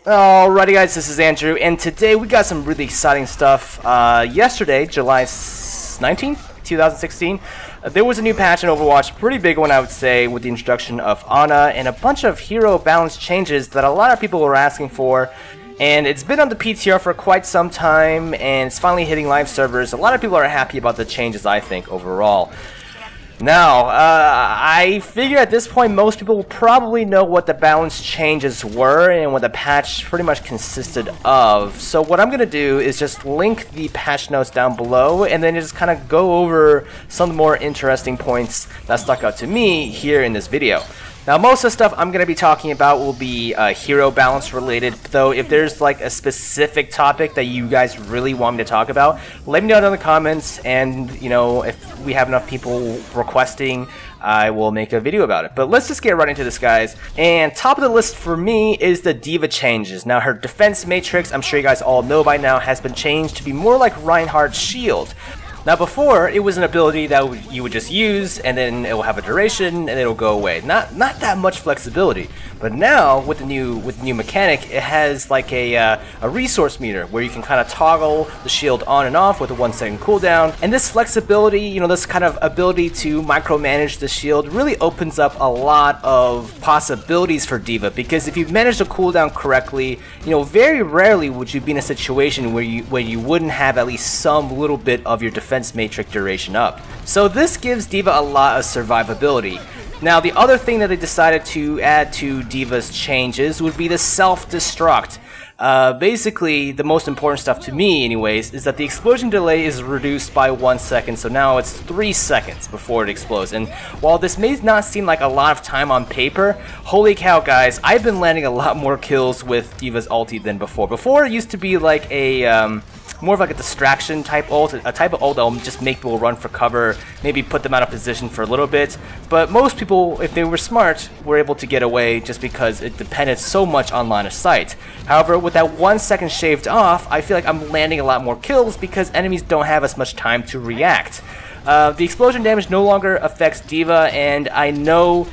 Alrighty guys, this is Andrew, and today we got some really exciting stuff. Yesterday, July 19th, 2016, there was a new patch in Overwatch, pretty big one I would say, with the introduction of Ana and a bunch of hero balance changes that a lot of people were asking for. And it's been on the PTR for quite some time, and it's finally hitting live servers. A lot of people are happy about the changes, I think, overall. Now, I figure at this point most people will probably know what the balance changes were and what the patch pretty much consisted of. So what I'm going to do is just link the patch notes down below and then just kind of go over some of the more interesting points that stuck out to me here in this video. Now, most of the stuff I'm going to be talking about will be hero balance related, though if there's like a specific topic that you guys really want me to talk about, let me know in the comments, and you know, if we have enough people requesting, I will make a video about it. But let's just get right into this, guys. And top of the list for me is the D.Va changes. Now, her defense matrix, I'm sure you guys all know by now, has been changed to be more like Reinhardt's shield. Now before, it was an ability that you would just use, and then it will have a duration, and it'll go away. Not that much flexibility. But now, with the new mechanic, it has like a resource meter, where you can kind of toggle the shield on and off with a 1-second cooldown. And this flexibility, you know, this kind of ability to micromanage the shield really opens up a lot of possibilities for D.Va, because if you manage the cooldown correctly, you know, very rarely would you be in a situation where you wouldn't have at least some little bit of your defense matrix duration up. So this gives D.Va a lot of survivability. Now, the other thing that they decided to add to D.Va's changes would be the self-destruct. Basically, the most important stuff to me anyways is that the explosion delay is reduced by 1 second, so now it's 3 seconds before it explodes. And while this may not seem like a lot of time on paper, holy cow guys, I've been landing a lot more kills with D.Va's ulti than before. Before, it used to be like a more of like a distraction type ult, a type of ult that will just make people run for cover, maybe put them out of position for a little bit. But most people, if they were smart, were able to get away just because it depended so much on line of sight. However, with that 1 second shaved off, I feel like I'm landing a lot more kills because enemies don't have as much time to react. The explosion damage no longer affects D.Va, and I know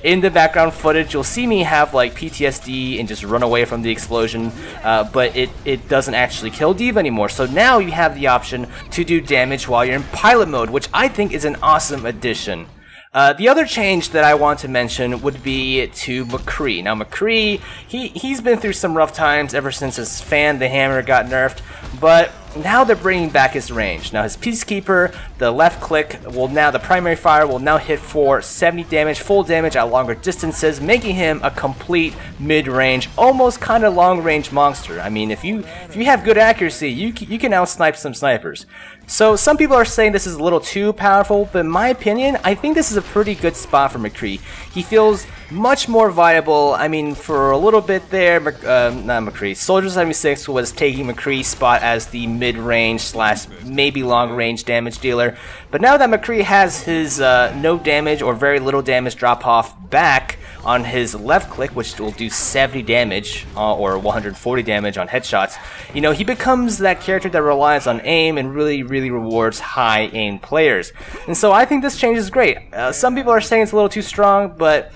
in the background footage you'll see me have like PTSD and just run away from the explosion, but it doesn't actually kill D.Va anymore. So now you have the option to do damage while you're in pilot mode, which I think is an awesome addition. The other change that I want to mention would be to McCree. Now McCree, he's been through some rough times ever since his fan, the hammer, got nerfed, but now they're bringing back his range. Now his Peacekeeper, the left click, the primary fire will now hit for 70 damage, full damage at longer distances, making him a complete mid-range, almost kind of long-range monster. I mean, if you have good accuracy, you can out-snipe some snipers. So some people are saying this is a little too powerful, but in my opinion, I think this is a pretty good spot for McCree. He feels much more viable. I mean, for a little bit there, not McCree, Soldier 76 was taking McCree's spot as the mid-range slash maybe long-range damage dealer. But now that McCree has his no damage or very little damage drop-off back on his left click, which will do 70 damage or 140 damage on headshots, you know, he becomes that character that relies on aim and really rewards high aim players. And so I think this change is great. Some people are saying it's a little too strong, but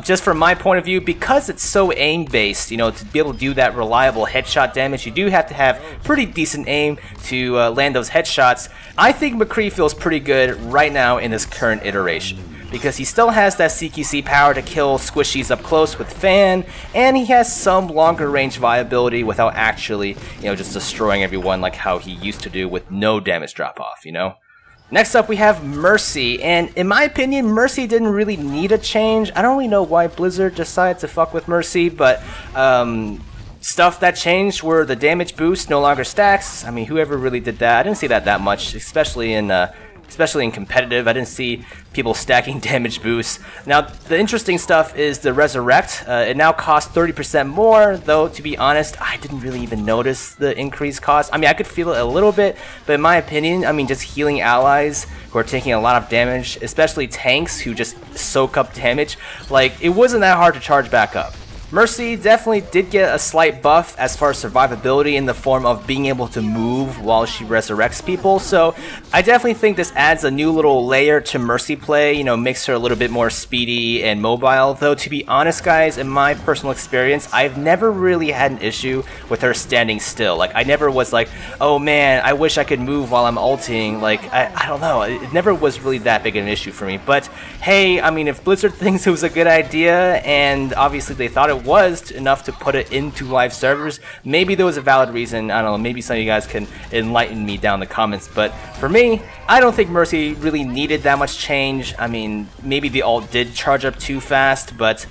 just from my point of view, because it's so aim-based, you know, to be able to do that reliable headshot damage, you do have to have pretty decent aim to land those headshots. I think McCree feels pretty good right now in this current iteration, because he still has that CQC power to kill squishies up close with fan, and he has some longer range viability without actually, you know, just destroying everyone like how he used to do with no damage drop-off, you know? Next up, we have Mercy, and in my opinion, Mercy didn't really need a change. I don't really know why Blizzard decided to fuck with Mercy, but stuff that changed were the damage boost no longer stacks. I mean, whoever really did that, I didn't see that much, especially in competitive. I didn't see people stacking damage boosts. Now, the interesting stuff is the Resurrect. It now costs 30% more, though, to be honest, I didn't really even notice the increased cost. I mean, I could feel it a little bit, but in my opinion, I mean, just healing allies who are taking a lot of damage, especially tanks who just soak up damage, like, it wasn't that hard to charge back up. Mercy definitely did get a slight buff as far as survivability in the form of being able to move while she resurrects people, so I definitely think this adds a new little layer to Mercy play, you know, makes her a little bit more speedy and mobile, though to be honest guys, in my personal experience, I've never really had an issue with her standing still. Like, I never was like, oh man, I wish I could move while I'm ulting, like, I don't know, it never was really that big of an issue for me, but hey, I mean, if Blizzard thinks it was a good idea, and obviously they thought it was enough to put it into live servers, maybe there was a valid reason. I don't know, maybe some of you guys can enlighten me down in the comments, but for me, I don't think Mercy really needed that much change. I mean, maybe the ult did charge up too fast, but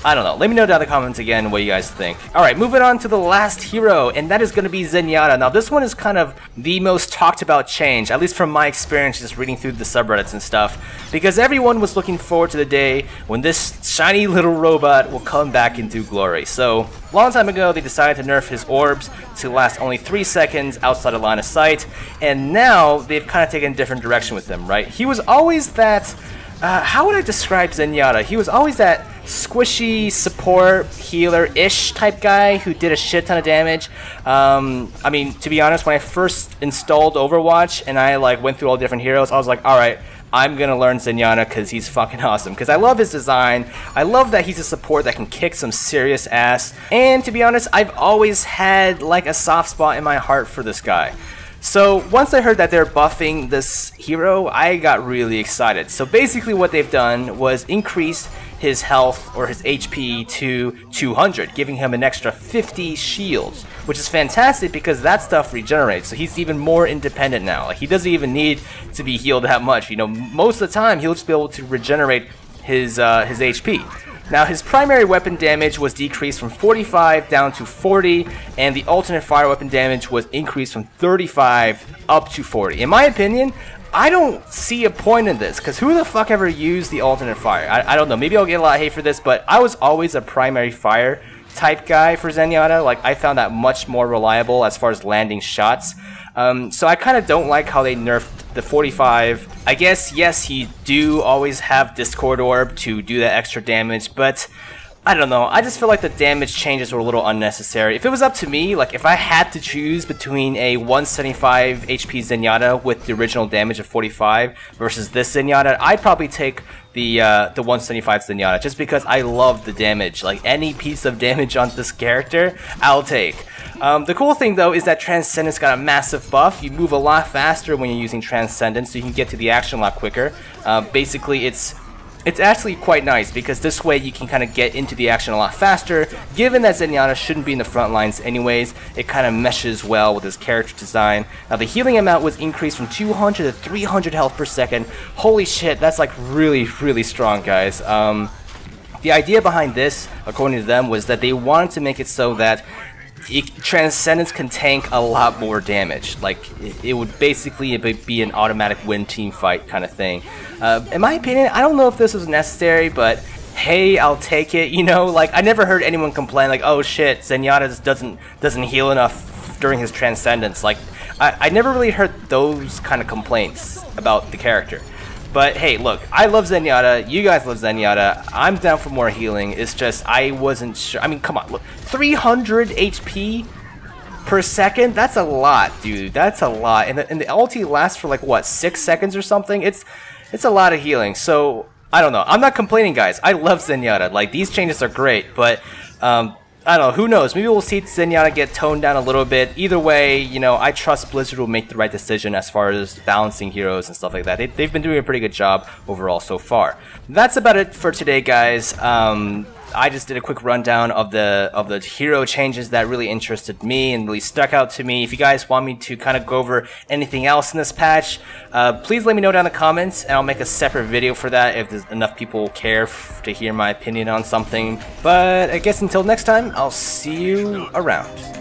I don't know. Let me know down in the comments again what you guys think. Alright, moving on to the last hero, and that is going to be Zenyatta. Now, this one is kind of the most talked about change, at least from my experience just reading through the subreddits and stuff, because everyone was looking forward to the day when this shiny little robot will come back into glory. So, a long time ago, they decided to nerf his orbs to last only 3 seconds outside of line of sight, and now they've kind of taken a different direction with him, right? He was always that... how would I describe Zenyatta? He was always that squishy support healer-ish type guy who did a shit ton of damage. I mean, to be honest, when I first installed Overwatch and I like went through all the different heroes, I was like, alright, I'm gonna learn Zenyatta because he's fucking awesome. Because I love his design, I love that he's a support that can kick some serious ass, and to be honest, I've always had like a soft spot in my heart for this guy. So once I heard that they're buffing this hero, I got really excited. So basically what they've done was increase his health or his HP to 200, giving him an extra 50 shields, which is fantastic because that stuff regenerates. So he's even more independent now. Like, he doesn't even need to be healed that much. You know, most of the time he'll just be able to regenerate his HP. Now, his primary weapon damage was decreased from 45 down to 40, and the alternate fire weapon damage was increased from 35 up to 40. In my opinion, I don't see a point in this, because who the fuck ever used the alternate fire? I don't know, maybe I'll get a lot of hate for this, but I was always a primary fire type guy for Zenyatta. Like, I found that much more reliable as far as landing shots. So I kind of don't like how they nerfed the 45. I guess, yes, you do always have Discord Orb to do that extra damage, but I don't know, I just feel like the damage changes were a little unnecessary. If it was up to me, like if I had to choose between a 175 HP Zenyatta with the original damage of 45 versus this Zenyatta, I'd probably take the 175 Zenyatta, just because I love the damage. Like, any piece of damage on this character, I'll take. The cool thing though is that Transcendence got a massive buff. You move a lot faster when you're using Transcendence, so you can get to the action a lot quicker. Basically, it's actually quite nice because this way you can kind of get into the action a lot faster. Given that Zenyatta shouldn't be in the front lines anyways, it kind of meshes well with his character design. Now, the healing amount was increased from 200 to 300 health per second. Holy shit, that's like really, really strong, guys. The idea behind this, according to them, was that they wanted to make it so that Transcendence can tank a lot more damage. Like, it would basically be an automatic win team fight kind of thing. In my opinion, I don't know if this was necessary, but hey, I'll take it, you know? Like, I never heard anyone complain like, oh shit, Zenyatta doesn't heal enough during his Transcendence. Like, I never really heard those kind of complaints about the character. But hey, look, I love Zenyatta, you guys love Zenyatta, I'm down for more healing. It's just, I wasn't sure. I mean, come on, look, 300 HP per second? That's a lot, dude, that's a lot. And the ulti lasts for like, what, 6 seconds or something? It's a lot of healing, so, I don't know. I'm not complaining, guys, I love Zenyatta, like, these changes are great, but, I don't know, who knows, maybe we'll see Zenyatta get toned down a little bit. Either way, you know, I trust Blizzard will make the right decision as far as balancing heroes and stuff like that. They've been doing a pretty good job overall so far. That's about it for today, guys. I just did a quick rundown of the hero changes that really interested me and really stuck out to me. If you guys want me to kind of go over anything else in this patch, please let me know down in the comments, and I'll make a separate video for that if there's enough people care to hear my opinion on something. But I guess until next time, I'll see you around.